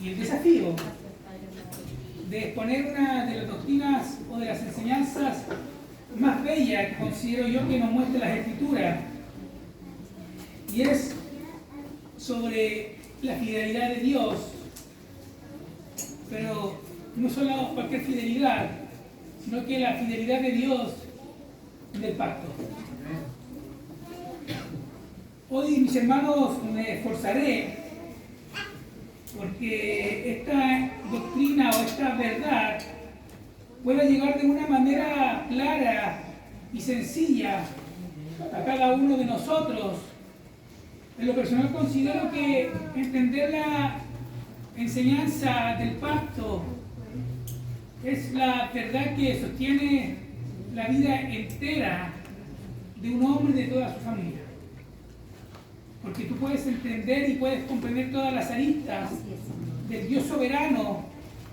y el desafío de exponer una de las doctrinas o de las enseñanzas más bellas que considero yo que nos muestra las Escrituras, y es sobre la fidelidad de Dios, pero no solo cualquier fidelidad, sino que la fidelidad de Dios del pacto. Hoy, mis hermanos, me esforzaré porque esta doctrina o esta verdad pueda llegar de una manera clara y sencilla a cada uno de nosotros. En lo personal considero que entender la enseñanza del pacto es la verdad que sostiene la vida entera de un hombre y de toda su familia. Porque tú puedes entender y puedes comprender todas las aristas del Dios soberano,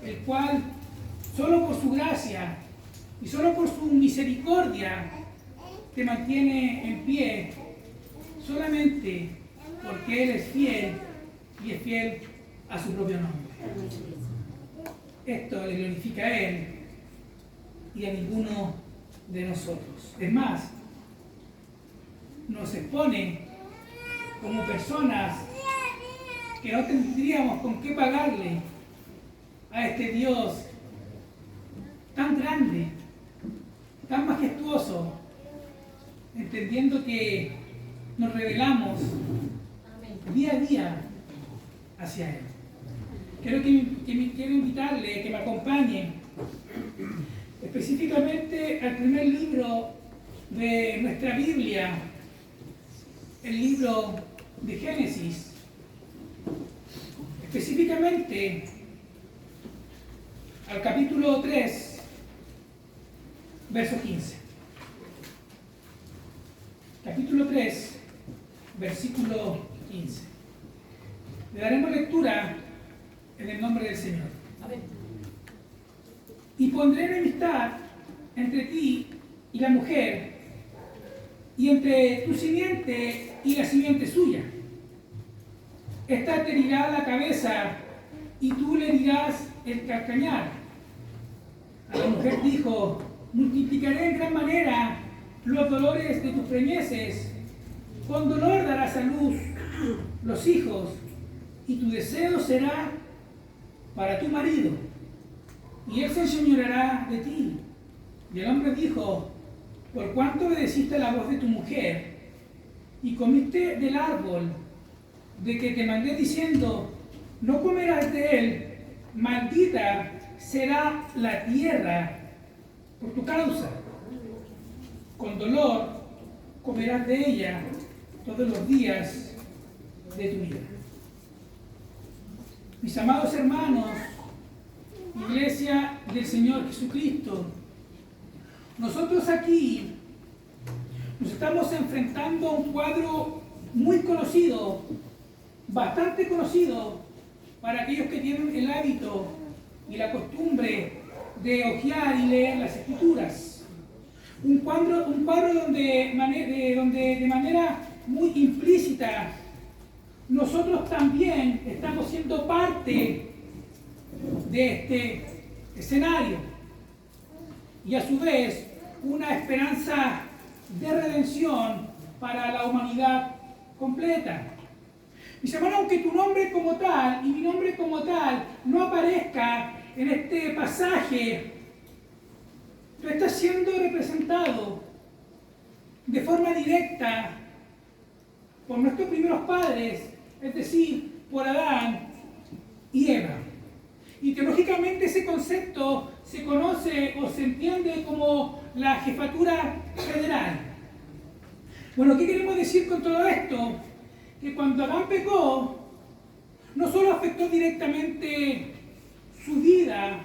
el cual solo por su gracia y solo por su misericordia te mantiene en pie, solamente porque Él es fiel y es fiel a su propio nombre. Esto le glorifica a Él y a ninguno de nosotros. Es más, nos expone como personas que no tendríamos con qué pagarle a este Dios tan grande, tan majestuoso, entendiendo que nos revelamos día a día hacia Él. Quiero invitarle, que me acompañe específicamente al primer libro de nuestra Biblia, el libro de Génesis, específicamente al capítulo 3, verso 15. Capítulo 3, versículo 15. Le daremos lectura en el nombre del Señor. Amén. Y pondré enemistad entre ti y la mujer, y entre tu simiente y la simiente suya. Esta te herirá la cabeza, y tú le herirás el calcañar. A la mujer dijo: multiplicaré en gran manera los dolores de tus preñeces, con dolor darás a luz los hijos, y tu deseo será para tu marido, y él se enseñoreará de ti. Y el hombre dijo: por cuanto obedeciste la voz de tu mujer, y comiste del árbol de que te mandé diciendo, no comerás de él, maldita será la tierra por tu causa. Con dolor comerás de ella todos los días de tu vida. Mis amados hermanos, Iglesia del Señor Jesucristo, nosotros aquí nos estamos enfrentando a un cuadro muy conocido, bastante conocido para aquellos que tienen el hábito y la costumbre de hojear y leer las Escrituras. Un cuadro donde de manera muy implícita nosotros también estamos siendo parte de este escenario, y a su vez una esperanza de redención para la humanidad completa. Mis hermanos, aunque tu nombre como tal y mi nombre como tal no aparezca en este pasaje, tú estás siendo representado de forma directa por nuestros primeros padres, es decir, por Adán y Eva. Y teológicamente ese concepto se conoce o se entiende como la jefatura federal. Bueno, ¿qué queremos decir con todo esto? Que cuando Adán pecó, no solo afectó directamente su vida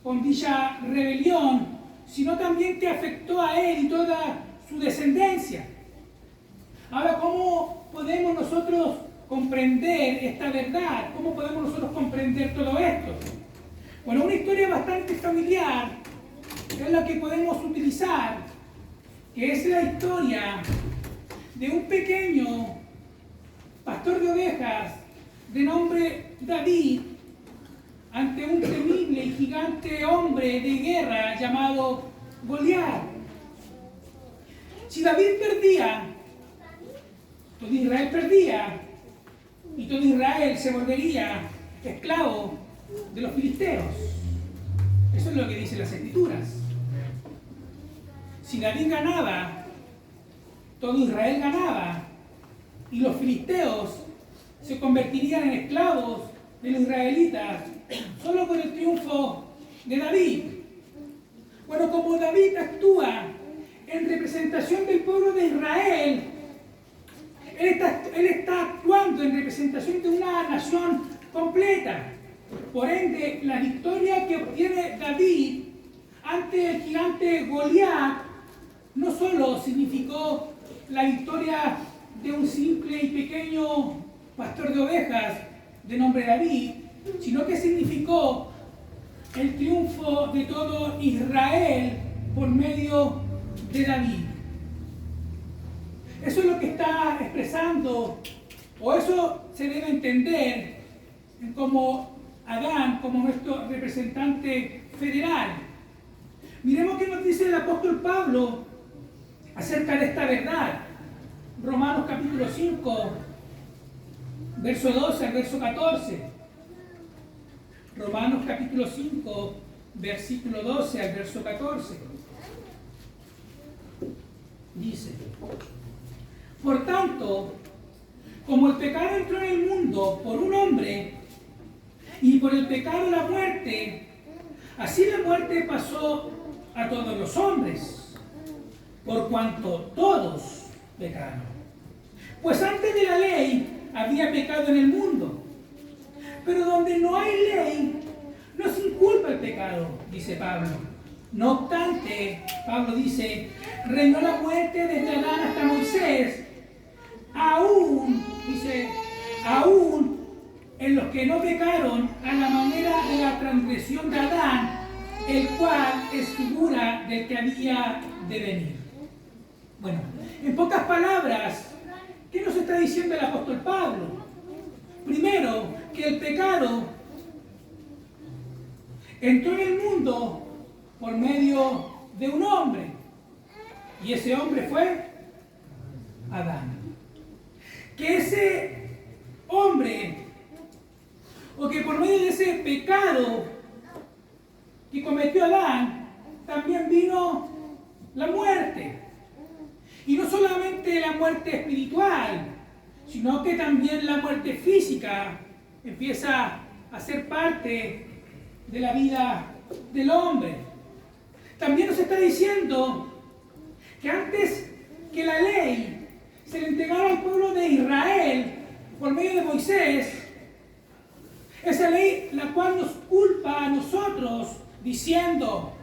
con dicha rebelión, sino también que afectó a él y toda su descendencia. Ahora, ¿cómo podemos nosotros comprender esta verdad? ¿Cómo podemos nosotros comprender todo esto? Bueno, una historia bastante familiar es la que podemos utilizar, que es la historia de un pequeño pastor de ovejas de nombre David ante un temible y gigante hombre de guerra llamado Goliat. Si David perdía, todo Israel perdía, y todo Israel se volvería esclavo de los filisteos. Eso es lo que dicen las Escrituras. Si David ganaba, todo Israel ganaba, y los filisteos se convertirían en esclavos de los israelitas solo con el triunfo de David. Bueno, como David actúa en representación del pueblo de Israel, él está actuando en representación de una nación completa. Por ende, la victoria que obtiene David ante el gigante Goliat no solo significó la victoria de un simple y pequeño pastor de ovejas de nombre David, sino que significó el triunfo de todo Israel por medio de David. Eso es lo que está expresando, o eso se debe entender como Adán, como nuestro representante federal. Miremos qué nos dice el apóstol Pablo acerca de esta verdad. Romanos capítulo 5, verso 12 al verso 14. Romanos capítulo 5, versículo 12 al verso 14. Dice: por tanto, como el pecado entró en el mundo por un hombre, y por el pecado la muerte, así la muerte pasó a todos los hombres, por cuanto todos pecaron. Pues antes de la ley había pecado en el mundo, pero donde no hay ley, no se inculpa el pecado, dice Pablo. No obstante, Pablo dice, reinó la muerte desde Adán hasta Moisés, aún en los que no pecaron a la manera de la transgresión de Adán, el cual es figura del que había de venir. Bueno, en pocas palabras, ¿qué nos está diciendo el apóstol Pablo? Primero, que el pecado entró en el mundo por medio de un hombre, y ese hombre fue Adán. Que ese hombre, o que por medio de ese pecado que cometió Adán, también vino la muerte. Y no solamente la muerte espiritual, sino que también la muerte física empieza a ser parte de la vida del hombre. También nos está diciendo que antes que la ley se le entregara al pueblo de Israel por medio de Moisés, esa ley la cual nos culpa a nosotros diciendo,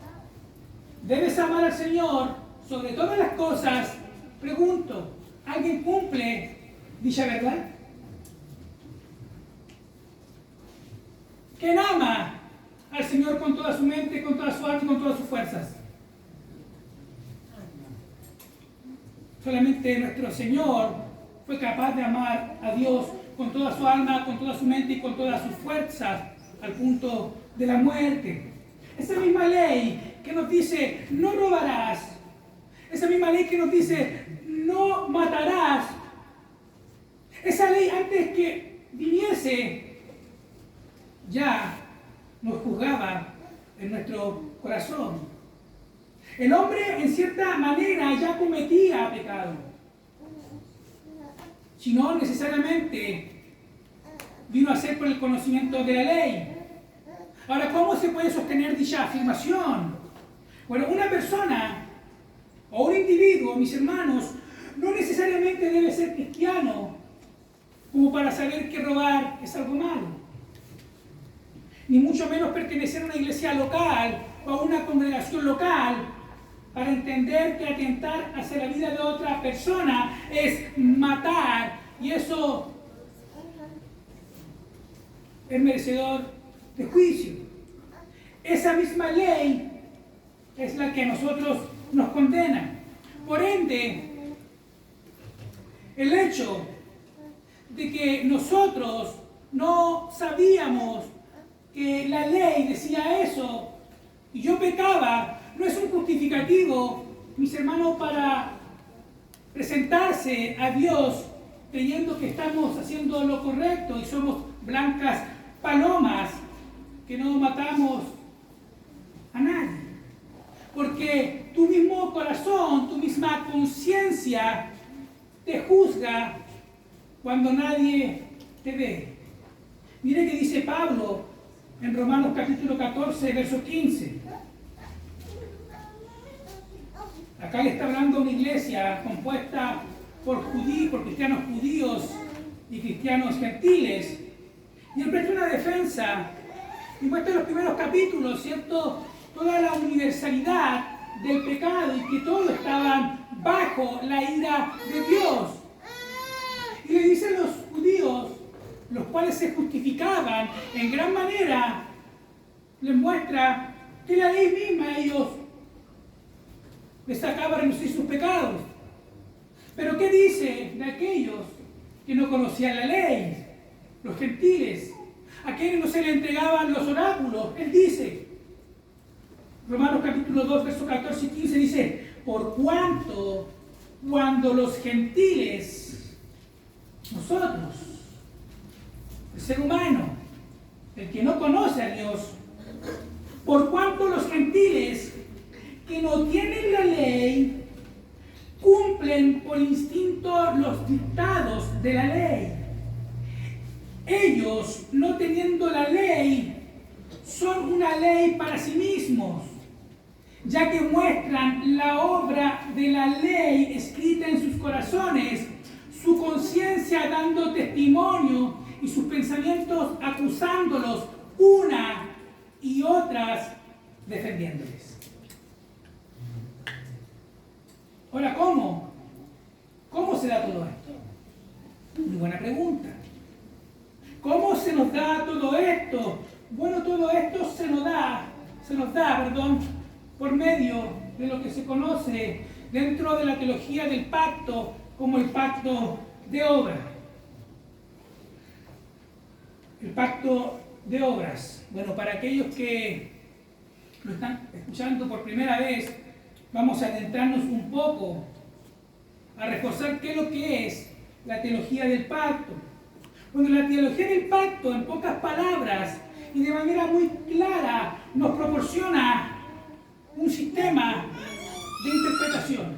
debes amar al Señor sobre todas las cosas. Pregunto, ¿alguien cumple dicha verdad? ¿Quién ama al Señor con toda su mente, con toda su alma y con todas sus fuerzas? Solamente nuestro Señor fue capaz de amar a Dios con toda su alma, con toda su mente y con todas sus fuerzas, al punto de la muerte. Esa misma ley que nos dice, no robarás. Esa misma ley que nos dice, no matarás. Esa ley, antes que viniese, ya nos juzgaba en nuestro corazón. El hombre, en cierta manera, ya cometía pecado, si no necesariamente vino a ser por el conocimiento de la ley. Ahora, ¿cómo se puede sostener dicha afirmación? Bueno, una persona o un individuo, mis hermanos, no necesariamente debe ser cristiano como para saber que robar es algo malo, ni mucho menos pertenecer a una iglesia local o a una congregación local para entender que atentar hacia la vida de otra persona es matar, y eso es merecedor de juicio. Esa misma ley es la que a nosotros nos condena. Por ende, el hecho de que nosotros no sabíamos que la ley decía eso y yo pecaba, no es un justificativo, mis hermanos, para presentarse a Dios creyendo que estamos haciendo lo correcto y somos blancas palomas, que no matamos a nadie. Porque tu mismo corazón, tu misma conciencia te juzga cuando nadie te ve. Mire que dice Pablo en Romanos capítulo 14, verso 15. Acá le está hablando una iglesia compuesta por cristianos judíos y cristianos gentiles. Y él presta una defensa y muestra en los primeros capítulos, ¿cierto?, toda la universalidad del pecado y que todos estaban bajo la ira de Dios. Y le dicen los judíos, los cuales se justificaban en gran manera, les muestra que la ley misma a ellos les sacaba a reducir sus pecados. Pero ¿qué dice de aquellos que no conocían la ley? Los gentiles, a quienes no se le entregaban los oráculos. Él dice, Romanos capítulo 2, versos 14 y 15 dice, por cuanto cuando los gentiles, nosotros, el ser humano, el que no conoce a Dios, por cuanto los gentiles que no tienen la ley, cumplen por instinto los dictados de la ley. Ellos, no teniendo la ley, son una ley para sí mismos, ya que muestran la obra de la ley escrita en sus corazones, su conciencia dando testimonio y sus pensamientos acusándolos una y otras defendiéndoles. Ahora, ¿cómo? ¿Cómo se da todo esto? Muy buena pregunta. ¿Cómo se nos da todo esto? Bueno, todo esto se nos da, por medio de lo que se conoce dentro de la teología del pacto como el pacto de obra. El pacto de obras. Bueno, para aquellos que lo están escuchando por primera vez, vamos a adentrarnos un poco a reforzar qué es lo que es la teología del pacto. Bueno, la teología del pacto, en pocas palabras y de manera muy clara, nos proporciona un sistema de interpretación,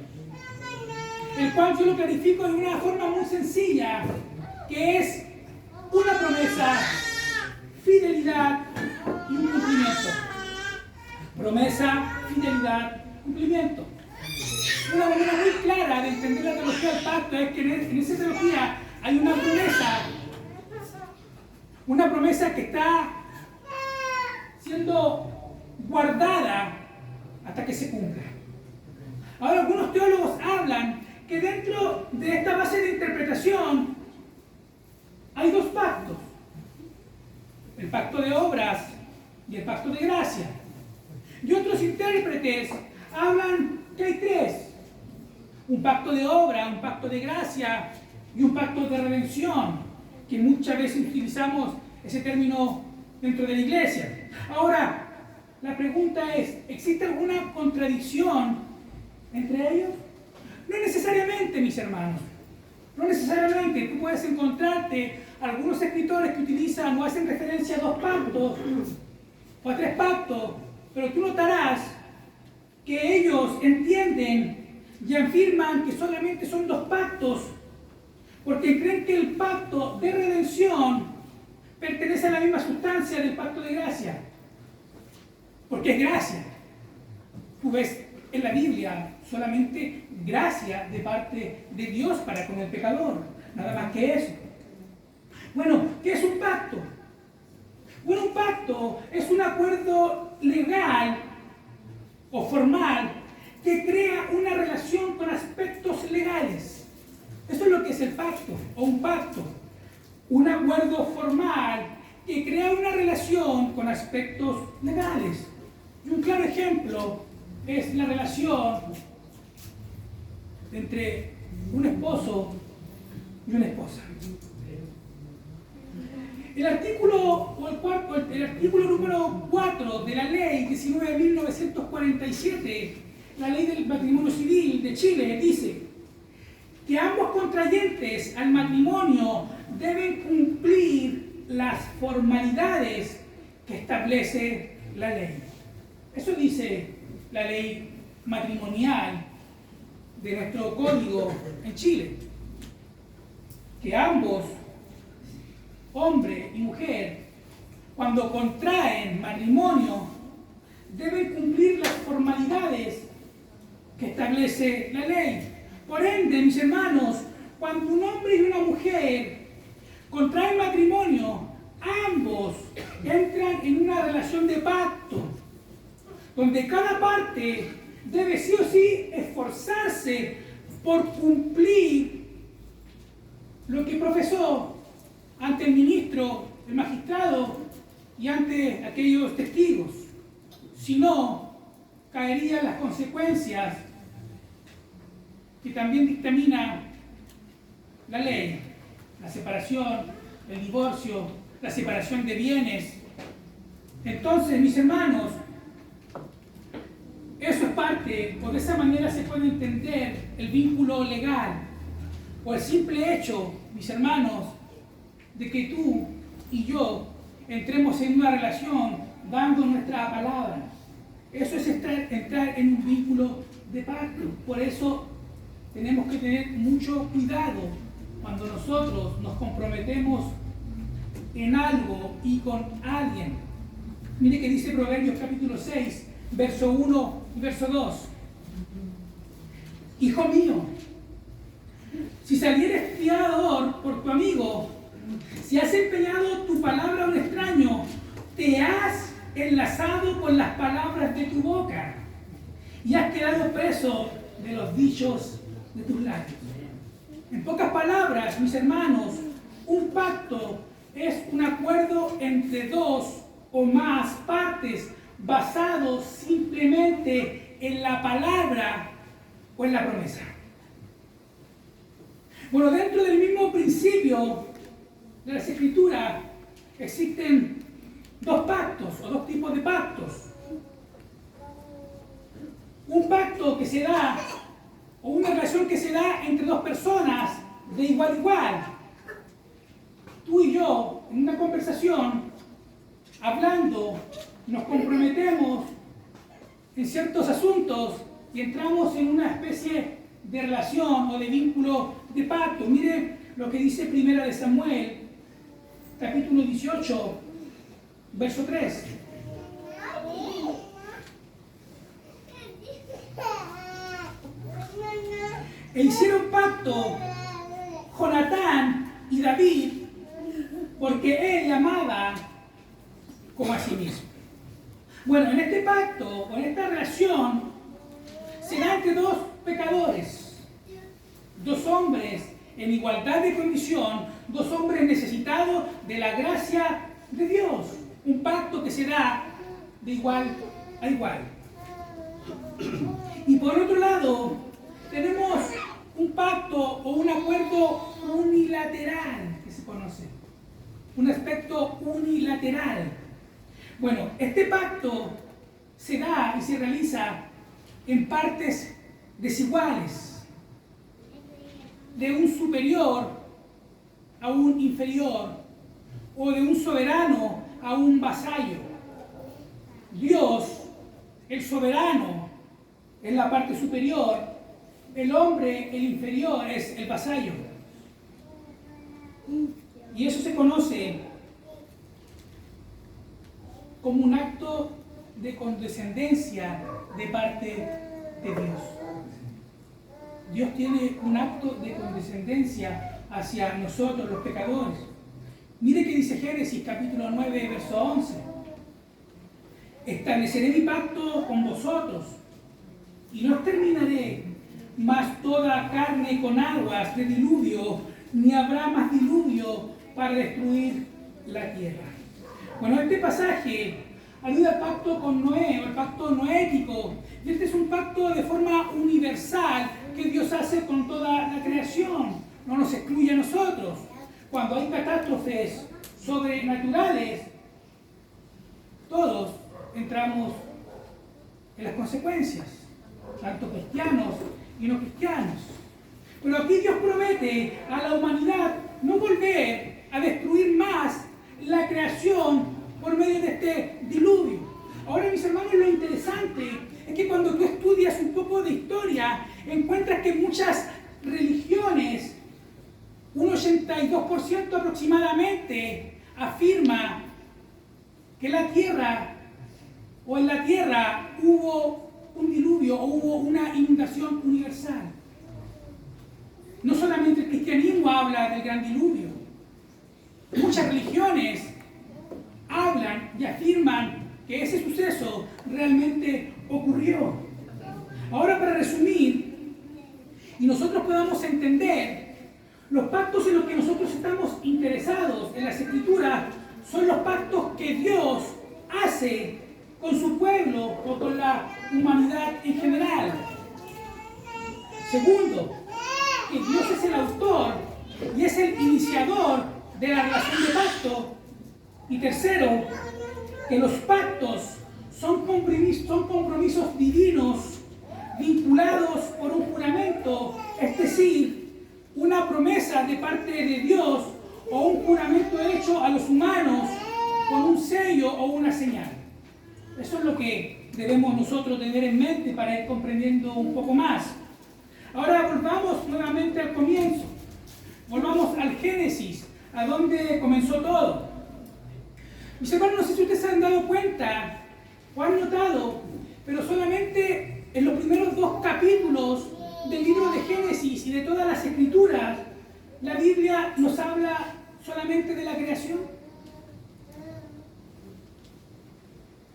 el cual yo lo clarifico de una forma muy sencilla, que es una promesa, fidelidad y un cumplimiento. Promesa, fidelidad, cumplimiento. Una manera muy clara de entender la teología del pacto es que en esa teología hay una promesa que está siendo guardada hasta que se cumpla. Ahora, algunos teólogos hablan que dentro de esta base de interpretación hay dos pactos: el pacto de obras y el pacto de gracia. Y otros intérpretes hablan que hay tres: un pacto de obra, un pacto de gracia y un pacto de redención, que muchas veces utilizamos ese término dentro de la iglesia. Ahora, la pregunta es, ¿existe alguna contradicción entre ellos? No necesariamente, mis hermanos. No necesariamente. Tú puedes encontrarte algunos escritores que utilizan o hacen referencia a dos pactos o a tres pactos, pero tú notarás que ellos entienden y afirman que solamente son dos pactos, porque creen que el pacto de redención pertenece a la misma sustancia del pacto de gracia, porque es gracia. Tú ves en la Biblia solamente gracia de parte de Dios para con el pecador, nada más que eso. Bueno, ¿qué es un pacto? Bueno, un pacto es un acuerdo legal o formal que crea una relación con aspectos legales. Eso es lo que es el pacto o un pacto. Un acuerdo formal que crea una relación con aspectos legales. Y un claro ejemplo es la relación entre un esposo y una esposa. El artículo número 4 de la ley 19.947, la ley del matrimonio civil de Chile, dice que ambos contrayentes al matrimonio deben cumplir las formalidades que establece la ley. Eso dice la ley matrimonial de nuestro código en Chile, que ambos, hombre y mujer, cuando contraen matrimonio, deben cumplir las formalidades que establece la ley. Por ende, mis hermanos, cuando un hombre y una mujer contraen matrimonio, ambos entran en una relación de pacto, donde cada parte debe sí o sí esforzarse por cumplir lo que profesó ante el ministro, el magistrado y ante aquellos testigos. Si no, caerían las consecuencias que también dictamina la ley: la separación, el divorcio, la separación de bienes. Entonces, mis hermanos, eso es parte, o de esa manera se puede entender el vínculo legal, o el simple hecho, mis hermanos, de que tú y yo entremos en una relación dando nuestra palabra. Eso es entrar en un vínculo de pacto. Por eso tenemos que tener mucho cuidado cuando nosotros nos comprometemos en algo y con alguien. Mire que dice Proverbios capítulo 6, verso 1 y verso 2. Hijo mío, si salieres fiador por tu amigo, si has empeñado tu palabra a un extraño, te has enlazado con las palabras de tu boca y has quedado preso de los dichos de tus labios. En pocas palabras, mis hermanos, un pacto es un acuerdo entre dos o más partes basado simplemente en la palabra o en la promesa. Bueno, dentro del mismo principio de las Escrituras existen dos pactos o dos tipos de pactos. Un pacto que se da, o una relación que se da entre dos personas de igual a igual. Tú y yo, en una conversación, hablando, nos comprometemos en ciertos asuntos y entramos en una especie de relación o de vínculo de pacto. Mire lo que dice Primera de Samuel, capítulo 18, verso 3. E hicieron pacto Jonatán y David, porque él le amaba como a sí mismo. Bueno, en este pacto, o en esta relación, se da entre dos pecadores, dos hombres en igualdad de condición, dos hombres necesitados de la gracia de Dios. Un pacto que se da de igual a igual. Y por otro lado, tenemos un pacto o un acuerdo unilateral que se conoce. Un aspecto unilateral. Bueno, este pacto se da y se realiza en partes desiguales, de un superior a un inferior, o de un soberano a un vasallo. Dios, el soberano, es la parte superior, el hombre, el inferior, es el vasallo. Y eso se conoce como un acto de condescendencia de parte de Dios. Dios tiene un acto de condescendencia hacia nosotros los pecadores. Mire que dice Génesis capítulo 9, verso 11. Estableceré mi pacto con vosotros y no terminaré más toda carne con aguas de diluvio, ni habrá más diluvio para destruir la tierra. Bueno, este pasaje alude al pacto con Noé, o el pacto noético. Y este es un pacto de forma universal que Dios hace con toda la creación. No nos excluye a nosotros. Cuando hay catástrofes sobrenaturales, todos entramos en las consecuencias, tanto cristianos y no cristianos. Pero aquí Dios promete a la humanidad no volver a destruir más la creación por medio de este diluvio. Ahora, mis hermanos, lo interesante es que cuando tú estudias un poco de historia, encuentras que muchas religiones, un 82% aproximadamente, afirma que la tierra o en la tierra hubo un diluvio o hubo una inundación universal. No solamente el cristianismo habla del gran diluvio. Muchas religiones hablan y afirman que ese suceso realmente ocurrió. Ahora, para resumir, y nosotros podamos entender, los pactos en los que nosotros estamos interesados en las Escrituras son los pactos que Dios hace con su pueblo o con la humanidad en general. Segundo, que Dios es el autor y es el iniciador de la relación de pacto. Y tercero, que los pactos son compromisos divinos vinculados por un juramento, es decir, una promesa de parte de Dios o un juramento hecho a los humanos con un sello o una señal. Eso es lo que debemos nosotros tener en mente para ir comprendiendo un poco más. Ahora volvamos nuevamente al comienzo. Volvamos al Génesis, a donde comenzó todo. Mis hermanos, no sé si ustedes se han dado cuenta o han notado, pero solamente en los primeros 2 capítulos del libro de Génesis y de todas las Escrituras, la Biblia nos habla solamente de la creación.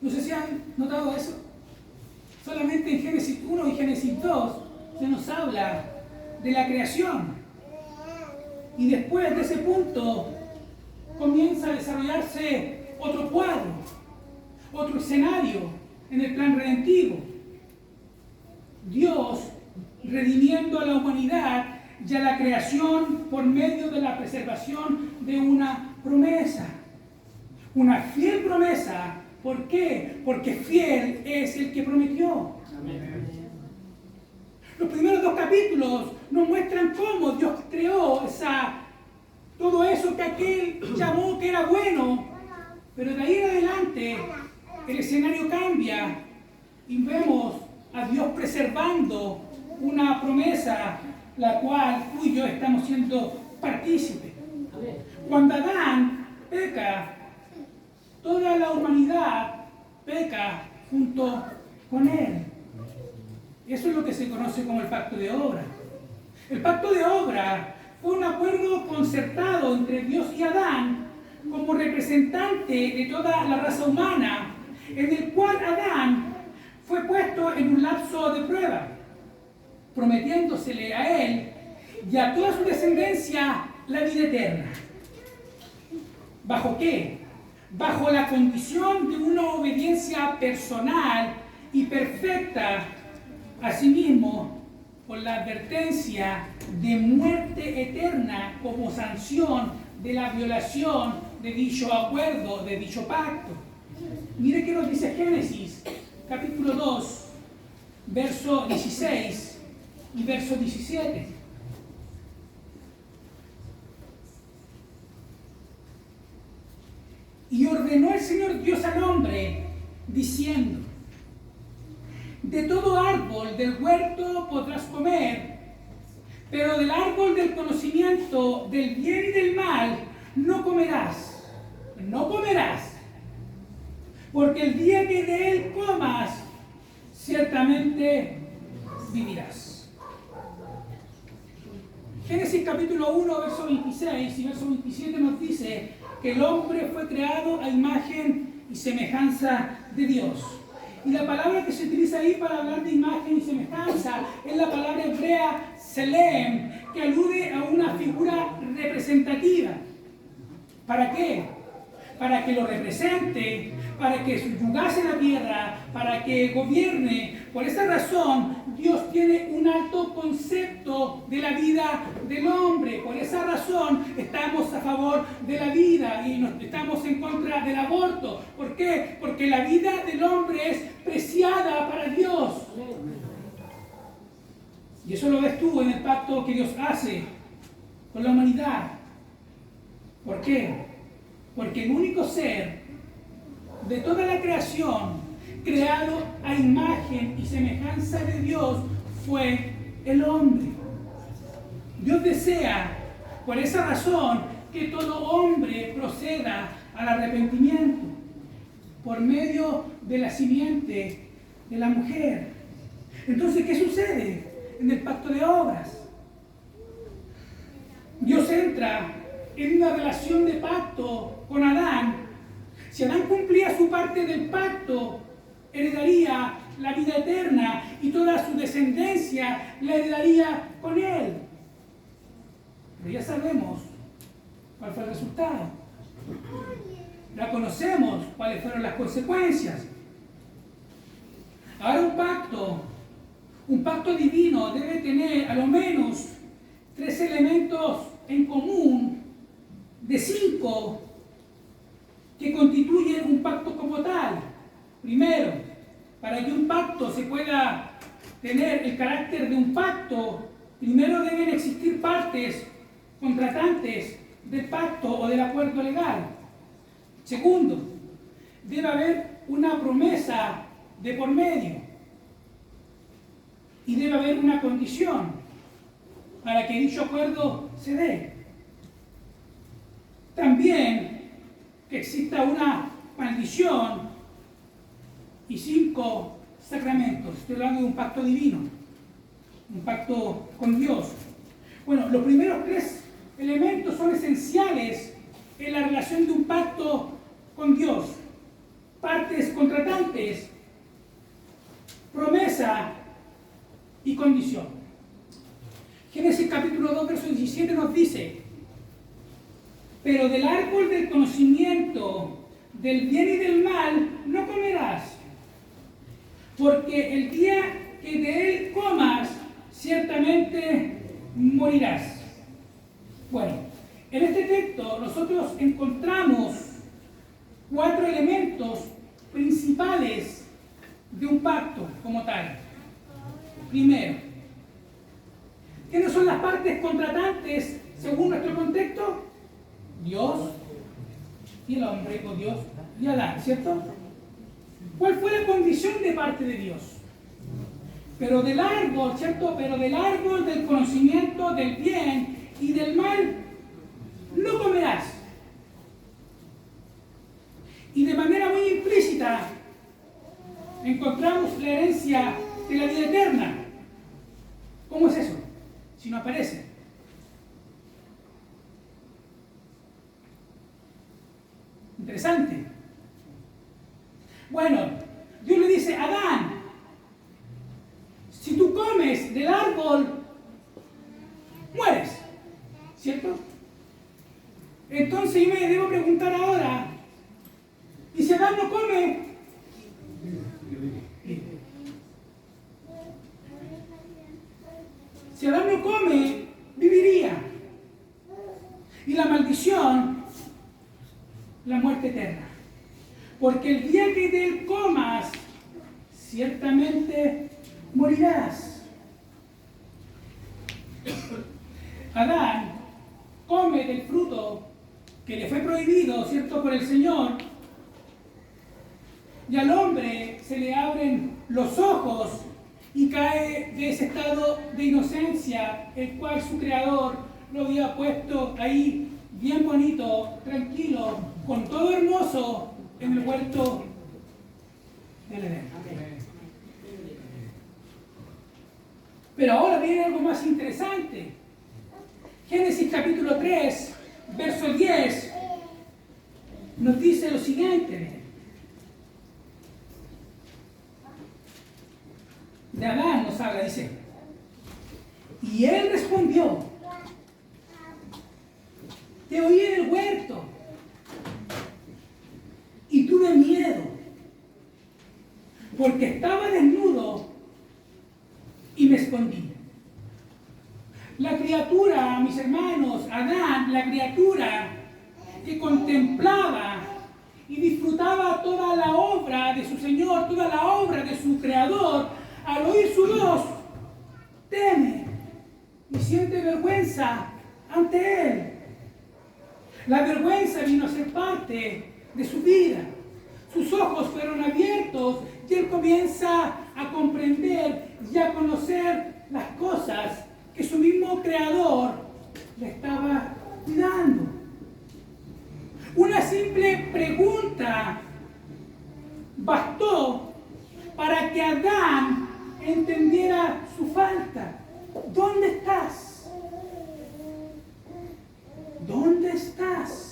No sé si han notado eso. Solamente en Génesis 1 y Génesis 2 se nos habla de la creación. Y después de ese punto comienza a desarrollarse otro cuadro, otro escenario en el plan redentivo. Dios redimiendo a la humanidad y a la creación por medio de la preservación de una promesa. Una fiel promesa. ¿Por qué? Porque fiel es el que prometió. Amén. Los primeros 2 capítulos nos muestran cómo Dios creó todo eso que aquel llamó que era bueno. Pero de ahí en adelante el escenario cambia y vemos a Dios preservando una promesa la cual tú y yo estamos siendo partícipes. Cuando Adán peca, toda la humanidad peca junto con él. Eso es lo que se conoce como el pacto de obra. El pacto de obra fue un acuerdo concertado entre Dios y Adán como representante de toda la raza humana, en el cual Adán fue puesto en un lapso de prueba, prometiéndosele a él y a toda su descendencia la vida eterna. ¿Bajo qué? Bajo la condición de una obediencia personal y perfecta, asimismo con la advertencia de muerte eterna como sanción de la violación de dicho acuerdo, de dicho pacto. Mire qué nos dice Génesis, capítulo 2, verso 16 y verso 17. Y ordenó el Señor Dios al hombre, diciendo: de todo árbol del huerto podrás comer, pero del árbol del conocimiento del bien y del mal no comerás. No comerás, porque el día que de él comas, ciertamente vivirás. Génesis capítulo 1, verso 26 y verso 27 nos dice que el hombre fue creado a imagen y semejanza de Dios. Y la palabra que se utiliza ahí para hablar de imagen y semejanza es la palabra hebrea Selem, que alude a una figura representativa. ¿Para qué? para que lo represente, para que subyugase la tierra, para que gobierne. Por esa razón, Dios tiene un alto concepto de la vida del hombre. Por esa razón, estamos a favor de la vida y estamos en contra del aborto. ¿Por qué? Porque la vida del hombre es preciada para Dios. Y eso lo ves tú en el pacto que Dios hace con la humanidad. ¿Por qué? Porque el único ser de toda la creación, creado a imagen y semejanza de Dios, fue el hombre. Dios desea, por esa razón, que todo hombre proceda al arrepentimiento por medio de la simiente de la mujer. Entonces, ¿qué sucede en el pacto de obras? Dios entra en una relación de pacto con Adán. Si Adán cumplía su parte del pacto, heredaría la vida eterna y toda su descendencia la heredaría con él. Pero ya sabemos cuál fue el resultado. Ya conocemos cuáles fueron las consecuencias. Ahora un pacto divino debe tener a lo menos 3 elementos en común de 5 que constituyen un pacto como tal. Primero, para que un pacto se pueda tener el carácter de un pacto, primero deben existir partes contratantes del pacto o del acuerdo legal. Segundo, debe haber una promesa de por medio y debe haber una condición para que dicho acuerdo se dé. También que exista una maldición y 5 sacramentos. Estoy hablando de un pacto divino, un pacto con Dios. Bueno, los primeros 3 elementos son esenciales en la relación de un pacto con Dios. Partes contratantes, promesa y condición. Génesis capítulo 2, verso 17 nos dice: pero del árbol del conocimiento del bien y del mal no comerás, porque el día que de él comas, ciertamente morirás. Bueno, en este texto nosotros encontramos 4 elementos principales de un pacto como tal. Primero, ¿quiénes son las partes contratantes según nuestro contexto? Dios y el hombre, o Dios y Adán, ¿cierto? ¿Cuál fue la condición de parte de Dios? Pero del árbol, ¿cierto? Pero del árbol del conocimiento del bien y del mal no comerás. Y de manera muy implícita encontramos la herencia de la vida eterna. ¿Cómo es eso? Si no aparece. Interesante. Bueno, Dios le dice: Adán, si tú comes del árbol, mueres, ¿cierto? Entonces yo me debo preguntar ahora, ¿y si Adán no come? Si Adán no come, viviría. Y la maldición, la muerte eterna. Porque el día que de él comas, ciertamente morirás. Adán come del fruto que le fue prohibido, ¿cierto?, por el Señor, y al hombre se le abren los ojos y cae de ese estado de inocencia, el cual su creador lo había puesto ahí bien bonito, tranquilo, con todo hermoso en el huerto del Edén. Pero ahora viene algo más interesante. Génesis capítulo 3, verso 10, nos dice lo siguiente. De Adán nos habla, dice: y él respondió: te oí en el huerto, porque estaba desnudo y me escondí. La criatura, mis hermanos, Adán, la criatura que contemplaba y disfrutaba toda la obra de su Señor, toda la obra de su Creador, al oír su voz, teme y siente vergüenza ante Él. La vergüenza vino a ser parte de su vida. Sus ojos fueron abiertos y Él comienza a comprender y a conocer las cosas que su mismo Creador le estaba dando. Una simple pregunta bastó para que Adán entendiera su falta. ¿Dónde estás? ¿Dónde estás?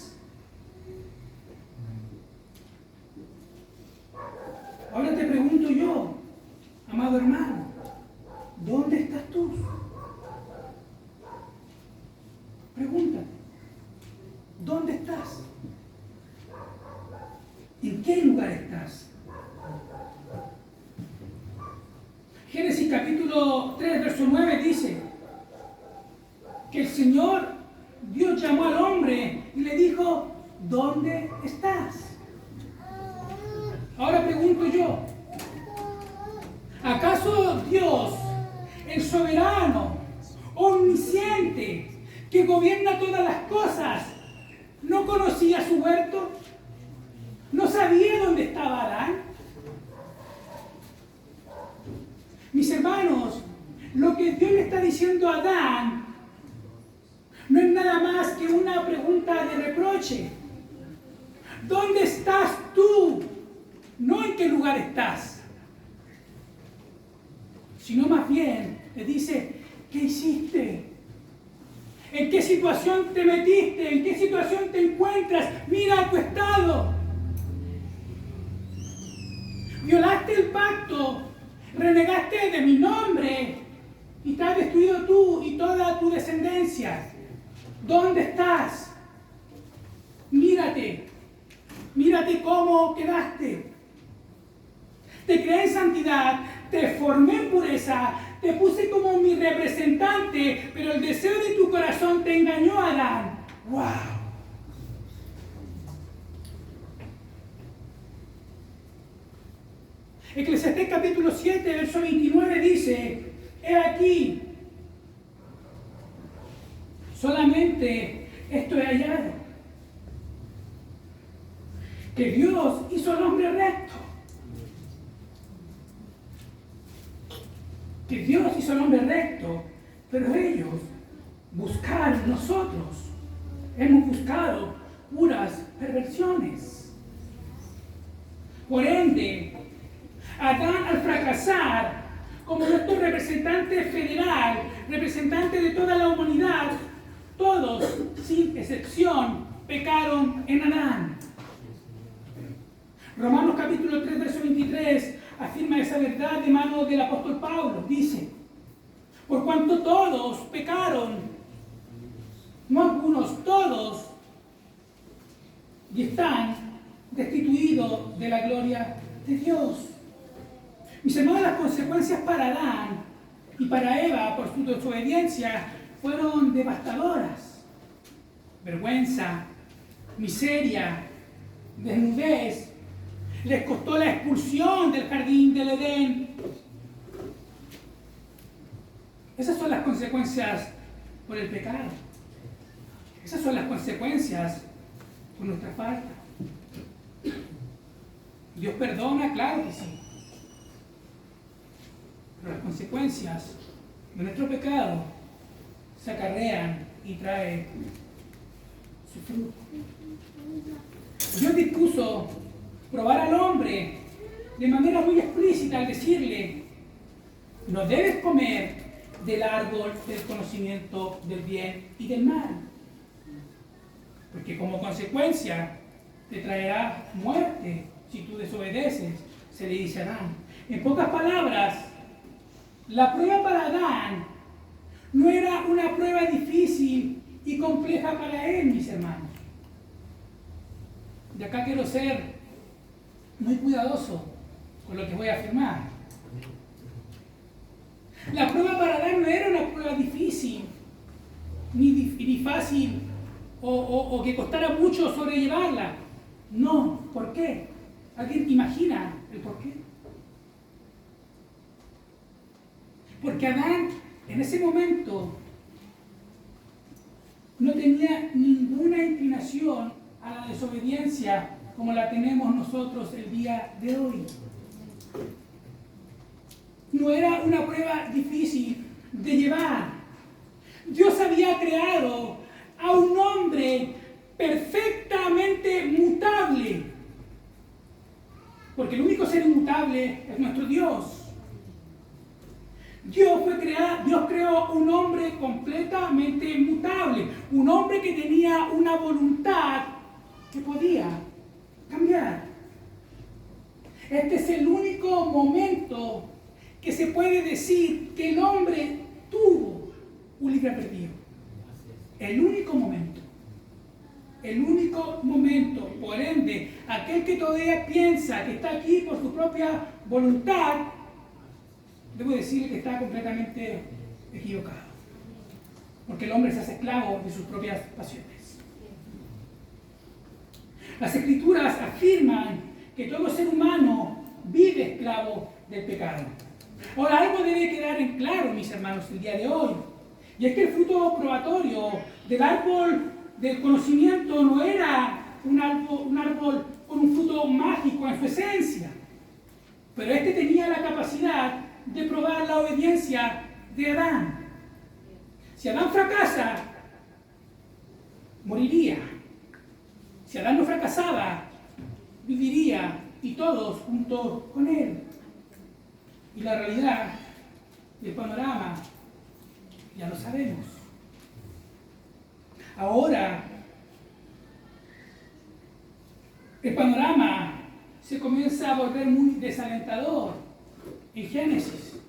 Ahora te pregunto yo, amado hermano, ¿dónde estás tú? Pregúntate, ¿dónde estás? ¿En qué lugar estás? Génesis capítulo 3, verso 9 dice que el Señor Dios llamó al hombre y le dijo, ¿dónde estás? Ahora pregunto yo, ¿acaso Dios, el soberano, omnisciente, que gobierna todas las cosas, no conocía su huerto? ¿No sabía dónde estaba Adán? Mis hermanos, lo que Dios le está diciendo a Adán no es nada más que una pregunta de reproche. ¿Dónde estás tú? No en qué lugar estás, sino más bien le dice, ¿qué hiciste? ¿En qué situación te metiste? ¿En qué situación te encuentras? Mira tu estado. Violaste el pacto, renegaste de mi nombre y te has destruido tú y toda tu descendencia. ¿Dónde estás? Mírate cómo quedaste. Te creé en santidad, te formé en pureza, te puse como mi representante, pero el deseo de tu corazón te engañó, Adán. ¡Wow! Eclesiastés capítulo 7, verso 29 dice, he aquí, solamente esto he hallado, que Dios hizo al hombre recto. Que Dios hizo al hombre recto, pero ellos buscaron, nosotros hemos buscado puras perversiones. Por ende, Adán, al fracasar como nuestro representante federal, representante de toda la humanidad, todos, sin excepción, pecaron en Adán. Romanos capítulo 3, verso 23 afirma esa verdad de mano del apóstol Pablo. Dice, por cuanto todos pecaron, no algunos, todos, y están destituidos de la gloria de Dios. Mis hermanos, las consecuencias para Adán y para Eva por su desobediencia fueron devastadoras. Vergüenza, miseria, desnudez. Les costó la expulsión del jardín del Edén. Esas son las consecuencias por el pecado. Esas son las consecuencias por nuestra falta. Dios perdona, claro que sí. Pero las consecuencias de nuestro pecado se acarrean y traen su fruto. Dios dispuso probar al hombre de manera muy explícita al decirle, no debes comer del árbol del conocimiento del bien y del mal, porque como consecuencia te traerá muerte si tú desobedeces, se le dice a Adán. En pocas palabras, la prueba para Adán no era una prueba difícil y compleja para él, mis hermanos. De acá quiero ser muy cuidadoso con lo que voy a afirmar. La prueba para Adán no era una prueba difícil, ni fácil, o que costara mucho sobrellevarla. No, ¿por qué? ¿Alguien imagina el por qué? Porque Adán en ese momento no tenía ninguna inclinación a la desobediencia como la tenemos nosotros el día de hoy. No era una prueba difícil de llevar. Dios había creado a un hombre perfectamente mutable, porque el único ser inmutable es nuestro Dios. Dios creó un hombre completamente mutable, un hombre que tenía una voluntad que podía cambiar. Este es el único momento que se puede decir que el hombre tuvo un libre albedrío. El único momento. El único momento. Por ende, aquel que todavía piensa que está aquí por su propia voluntad, debo decirle que está completamente equivocado. Porque el hombre se hace esclavo de sus propias pasiones. Las Escrituras afirman que todo ser humano vive esclavo del pecado. Ahora, algo debe quedar en claro, mis hermanos, el día de hoy. Y es que el fruto probatorio del árbol del conocimiento no era un árbol con un fruto mágico en su esencia. Pero este tenía la capacidad de probar la obediencia de Adán. Si Adán fracasa, moriría. Si Adán no fracasaba, viviría y todos juntos con él. Y la realidad y el panorama ya lo sabemos. Ahora, el panorama se comienza a volver muy desalentador. En Génesis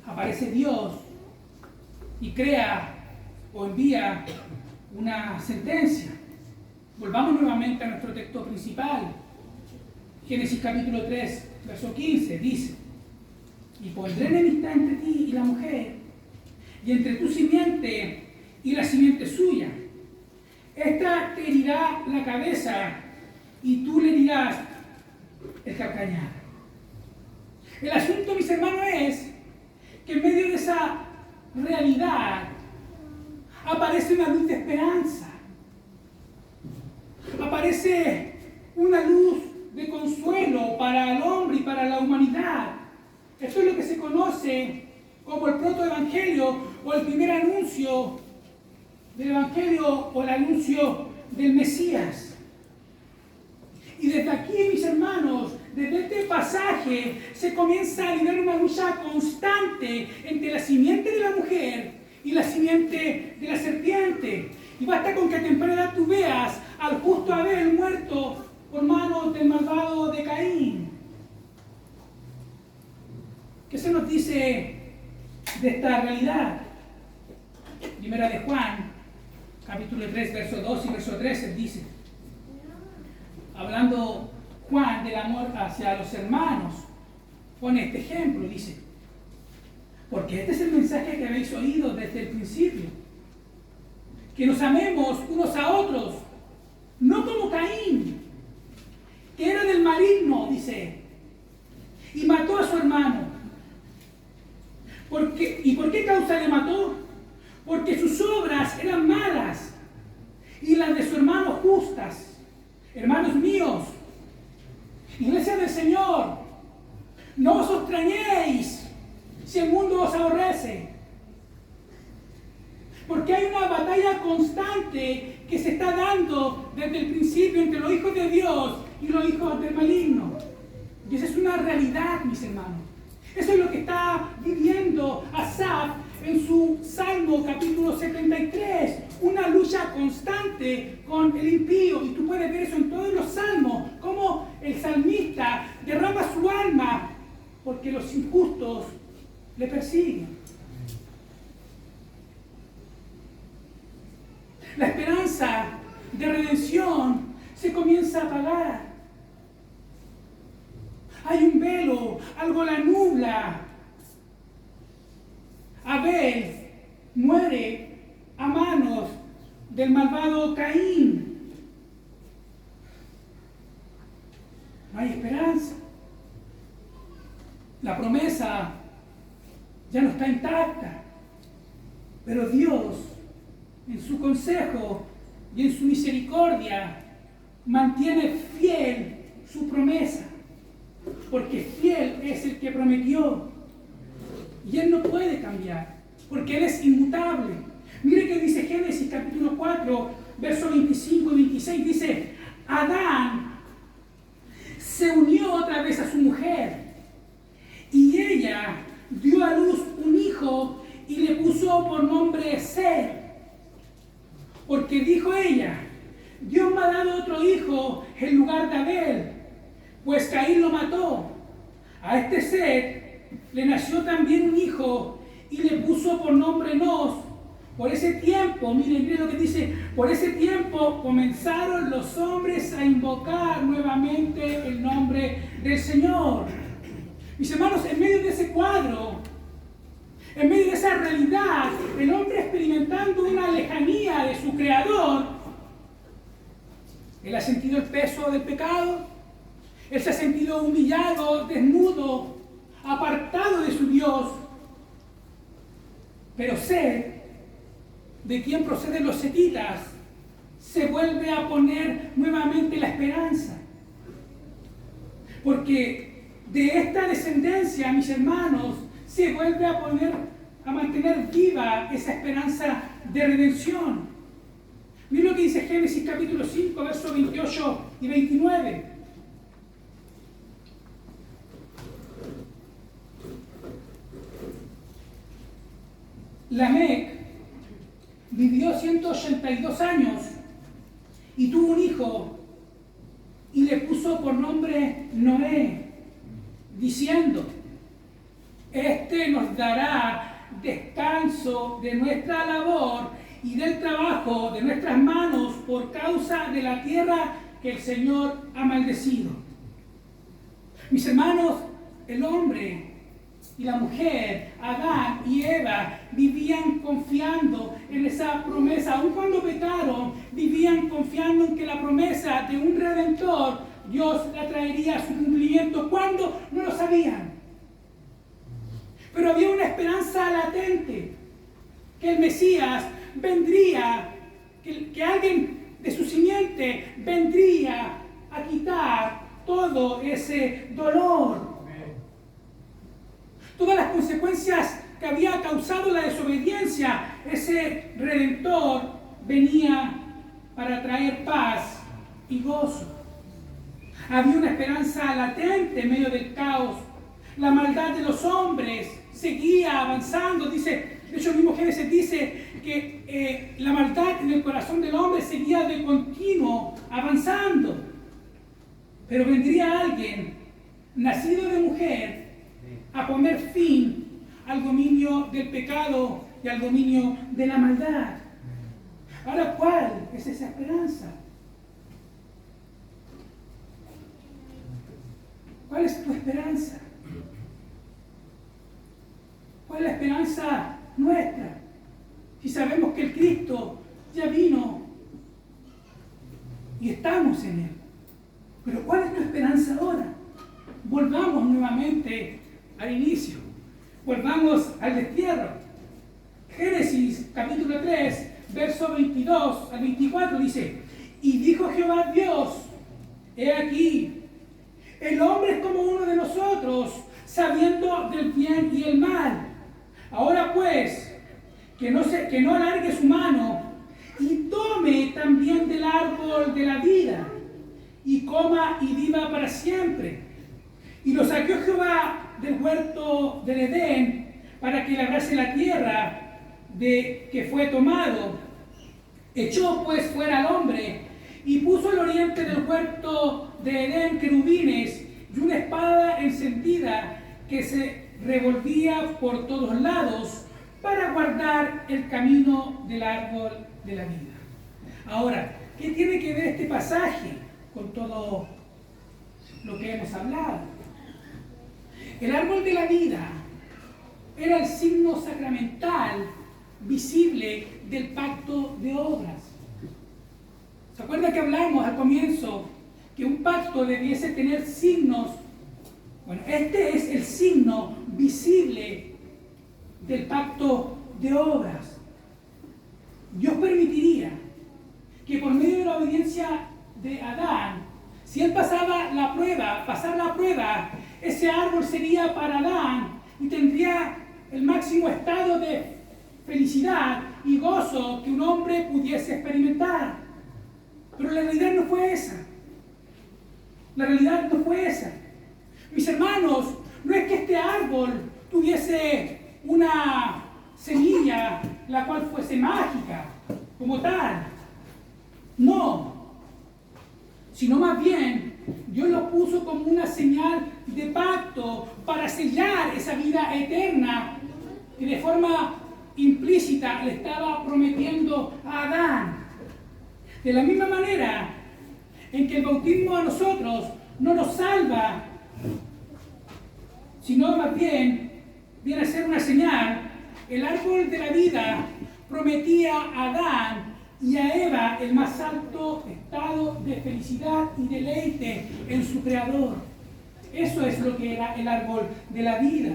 aparece Dios y crea o envía una sentencia. Volvamos nuevamente a nuestro texto principal. Génesis capítulo 3, verso 15, dice: y pondré enemistad entre ti y la mujer, y entre tu simiente y la simiente suya. Esta te herirá la cabeza, y tú le herirás el calcañar. El asunto, mis hermanos, es que en medio de esa realidad aparece una luz de esperanza. Aparece una luz de consuelo para el hombre y para la humanidad. Esto es lo que se conoce como el protoevangelio o el primer anuncio del evangelio o el anuncio del Mesías. Y desde aquí, mis hermanos, desde este pasaje se comienza a lidiar una lucha constante entre la simiente de la mujer y la simiente de la serpiente. Y basta con que a temprana edad tú veas al justo Abel muerto por manos del malvado de Caín. ¿Qué se nos dice de esta realidad? Primera de Juan, capítulo 3, verso 2 y verso 13, dice, hablando Juan del amor hacia los hermanos, pone este ejemplo, dice, porque este es el mensaje que habéis oído desde el principio, que nos amemos unos a otros, no como Caín, que era del maligno, dice, y mató a su hermano. ¿Y por qué causa le mató? Porque sus obras eran malas y las de su hermano justas. Hermanos míos, iglesia del Señor, no os extrañéis si el mundo os aborrece. Porque hay una batalla constante que se está dando desde el principio entre los hijos de Dios y los hijos del maligno. Y esa es una realidad, mis hermanos. Eso es lo que está viviendo Asaf en su Salmo capítulo 73. Una lucha constante con el impío. Y tú puedes ver eso en todos los salmos. Cómo el salmista derrama su alma porque los injustos le persiguen. La esperanza de redención se comienza a apagar. Hay un velo, algo la nubla. Abel muere a manos del malvado Caín. No hay esperanza. La promesa ya no está intacta. Pero Dios, en su consejo y en su misericordia, mantiene fiel su promesa. Porque fiel es el que prometió. Y Él no puede cambiar, porque Él es inmutable. Mire que dice Génesis capítulo 4, versos 25 y 26. Dice, Adán se unió otra vez a su mujer y ella dio a luz un hijo y le puso por nombre Set. Porque dijo ella, Dios me ha dado otro hijo en lugar de Abel, pues Caín lo mató. A este Set le nació también un hijo y le puso por nombre Enos. Por ese tiempo, miren lo que dice, por ese tiempo comenzaron los hombres a invocar nuevamente el nombre del Señor. Mis hermanos, en medio de ese cuadro, en medio de esa realidad, el hombre experimentando una lejanía de su Creador, él ha sentido el peso del pecado, él se ha sentido humillado, desnudo, apartado de su Dios. Pero Set, de quien proceden los setitas, se vuelve a poner nuevamente la esperanza. Porque de esta descendencia, mis hermanos, se vuelve a mantener viva esa esperanza de redención. Miren lo que dice Génesis capítulo 5, versos 28 y 29. Lamec vivió 182 años y tuvo un hijo y le puso por nombre Noé, diciendo, este nos dará descanso de nuestra labor y del trabajo de nuestras manos por causa de la tierra que el Señor ha maldecido. Mis hermanos, el hombre y la mujer, Adán y Eva, vivían confiando en esa promesa. Aun cuando pecaron, vivían confiando en que la promesa de un Redentor, Dios la traería a su cumplimiento. ¿Cuándo? No lo sabían. Pero había una esperanza latente, que el Mesías vendría, que alguien de su simiente vendría a quitar todo ese dolor. Todas las consecuencias que había causado la desobediencia, ese Redentor venía para traer paz y gozo. Había una esperanza latente en medio del caos. La maldad de los hombres seguía avanzando. Dice, de hecho el mismo Génesis dice que la maldad en el corazón del hombre seguía de continuo avanzando. Pero vendría alguien nacido de mujer a poner fin al dominio del pecado y al dominio de la maldad. Ahora, ¿cuál es esa esperanza? ¿Cuál es tu esperanza? ¿Cuál es la esperanza nuestra? Si sabemos que el Cristo ya vino y estamos en Él. Pero ¿cuál es tu esperanza ahora? Volvamos nuevamente al inicio. Volvamos al destierro. Génesis capítulo 3, verso 22 al 24 dice, y dijo Jehová Dios, he aquí, el hombre es como uno de nosotros, sabiendo del bien y el mal. Ahora pues, que no alargue su mano y tome también del árbol de la vida y coma y viva para siempre. Y lo sacó Jehová del huerto del Edén para que labrase la tierra de que fue tomado. Echó pues fuera al hombre y puso al oriente del huerto de Edén querubines y una espada encendida que se revolvía por todos lados para guardar el camino del árbol de la vida. Ahora, ¿qué tiene que ver este pasaje con todo lo que hemos hablado? El árbol de la vida era el signo sacramental visible del pacto de obras. ¿Se acuerda que hablamos al comienzo que un pacto debiese tener signos? Bueno, este es el signo visible del pacto de obras. Dios permitiría que por medio de la obediencia de Adán, si él pasaba la prueba, ese árbol sería para Adán y tendría el máximo estado de felicidad y gozo que un hombre pudiese experimentar. Pero la realidad no fue esa. La realidad no fue esa. Mis hermanos, no es que este árbol tuviese una semilla la cual fuese mágica, como tal. No. Sino más bien, Dios lo puso como una señal de pacto para sellar esa vida eterna que de forma implícita le estaba prometiendo a Adán. De la misma manera en que el bautismo a nosotros no nos salva, sino más bien viene a ser una señal, el árbol de la vida prometía a Adán y a Eva el más alto estado de felicidad y deleite en su Creador. Eso es lo que era el árbol de la vida.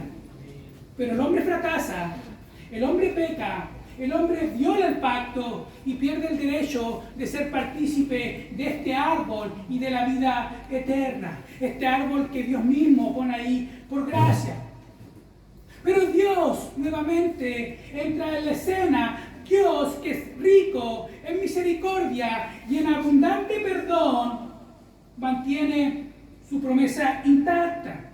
Pero el hombre fracasa, el hombre peca, el hombre viola el pacto y pierde el derecho de ser partícipe de este árbol y de la vida eterna. Este árbol que Dios mismo pone ahí por gracia. Pero Dios nuevamente entra en la escena. Dios, que es rico en misericordia y en abundante perdón, mantiene su promesa intacta.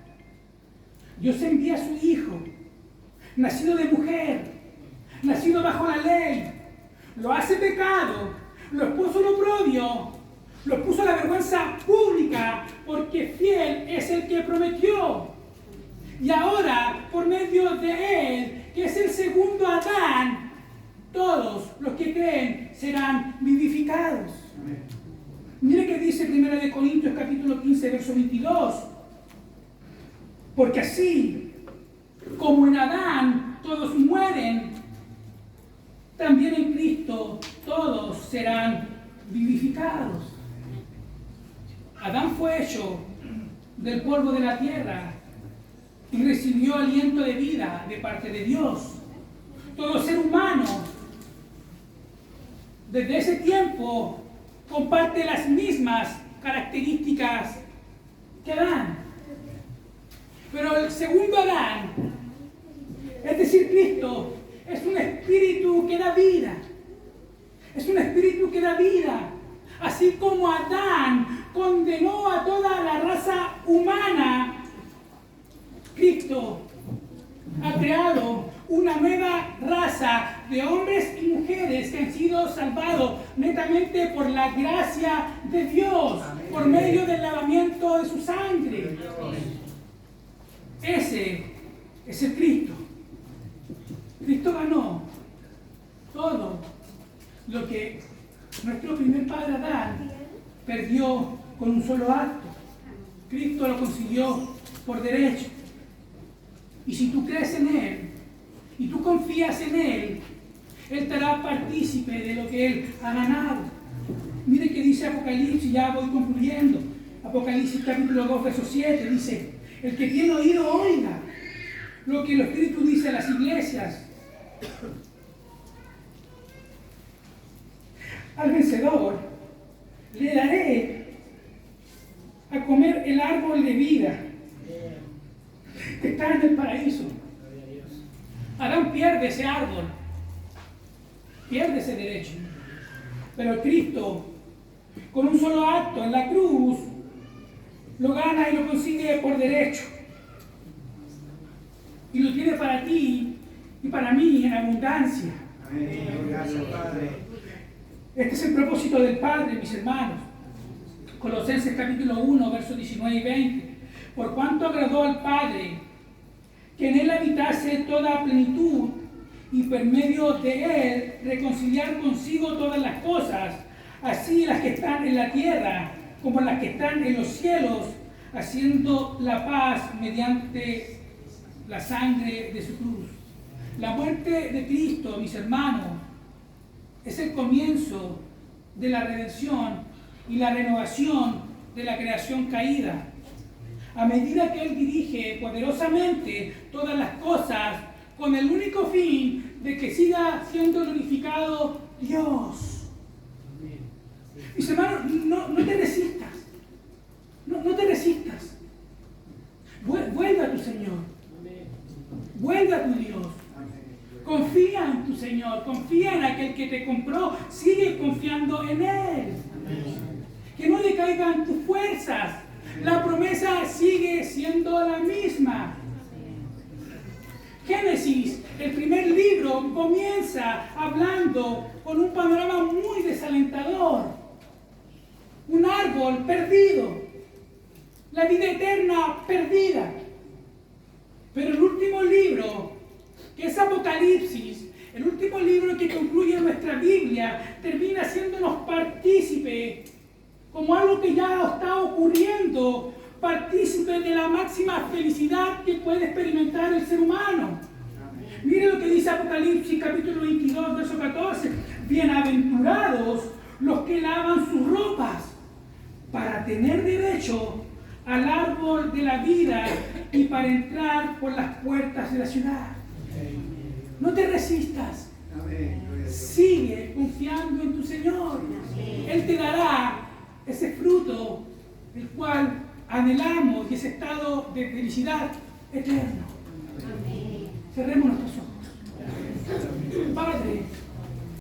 Dios envía a su Hijo, nacido de mujer, nacido bajo la ley, lo hace pecado, lo expuso al oprobio, lo expuso a la vergüenza pública, porque fiel es el que prometió. Y ahora, por medio de él, que es el segundo Adán, todos los que creen serán vivificados. Amén. Mire que dice 1 Corintios capítulo 15, verso 22. Porque así como en Adán todos mueren, también en Cristo todos serán vivificados. Adán fue hecho del polvo de la tierra y recibió aliento de vida de parte de Dios. Todo ser humano desde ese tiempo comparte las mismas características que Adán. Pero el segundo Adán, es decir, Cristo, es un espíritu que da vida. Es un espíritu que da vida. Así como Adán condenó a toda la raza humana, Cristo ha creado una nueva raza de hombres y mujeres que han sido salvados netamente por la gracia de Dios, por medio del lavamiento de su sangre. Ese es el Cristo. Cristo ganó todo lo que nuestro primer padre Adán perdió con un solo acto. Cristo lo consiguió por derecho. Y si tú crees en Él y tú confías en Él, Él te hará partícipe de lo que Él ha ganado. Mire que dice Apocalipsis, ya voy concluyendo. Apocalipsis capítulo 2, verso 7, dice: el que tiene oído oiga lo que el Espíritu dice a las iglesias. Al vencedor le daré a comer el árbol de vida que está en el paraíso. Adán pierde ese árbol, pierde ese derecho. Pero Cristo, con un solo acto en la cruz, lo gana y lo consigue por derecho. Y lo tiene para ti y para mí en abundancia. Amén. Gracias, Padre. Este es el propósito del Padre, mis hermanos. Colosenses capítulo 1, versos 19 y 20. Por cuanto agradó al Padre que en Él habitase toda plenitud, y por medio de Él reconciliar consigo todas las cosas, así las que están en la tierra como las que están en los cielos, haciendo la paz mediante la sangre de su cruz. La muerte de Cristo, mis hermanos, es el comienzo de la redención y la renovación de la creación caída. A medida que Él dirige poderosamente todas las cosas con el único fin de que siga siendo glorificado Dios. Mis hermanos, no te resistas. No te resistas. Vuelve a tu Señor. Vuelve a tu Dios. Confía en tu Señor. Confía en aquel que te compró. Sigue confiando en Él. Que no decaigan tus fuerzas. La promesa sigue siendo la misma. Génesis, el primer libro, comienza hablando con un panorama muy desalentador. Un árbol perdido. La vida eterna perdida. Pero el último libro, que es Apocalipsis, el último libro que concluye nuestra Biblia, termina haciéndonos partícipes, como algo que ya está ocurriendo, partícipes de la máxima felicidad que puede experimentar el ser humano. Mire lo que dice Apocalipsis capítulo 22, verso 14. Bienaventurados los que lavan sus ropas para tener derecho al árbol de la vida y para entrar por las puertas de la ciudad. No te resistas. Sigue confiando en tu Señor. Él te dará ese fruto, el cual anhelamos, y ese estado de felicidad eterno. Cerremos nuestros ojos. Padre,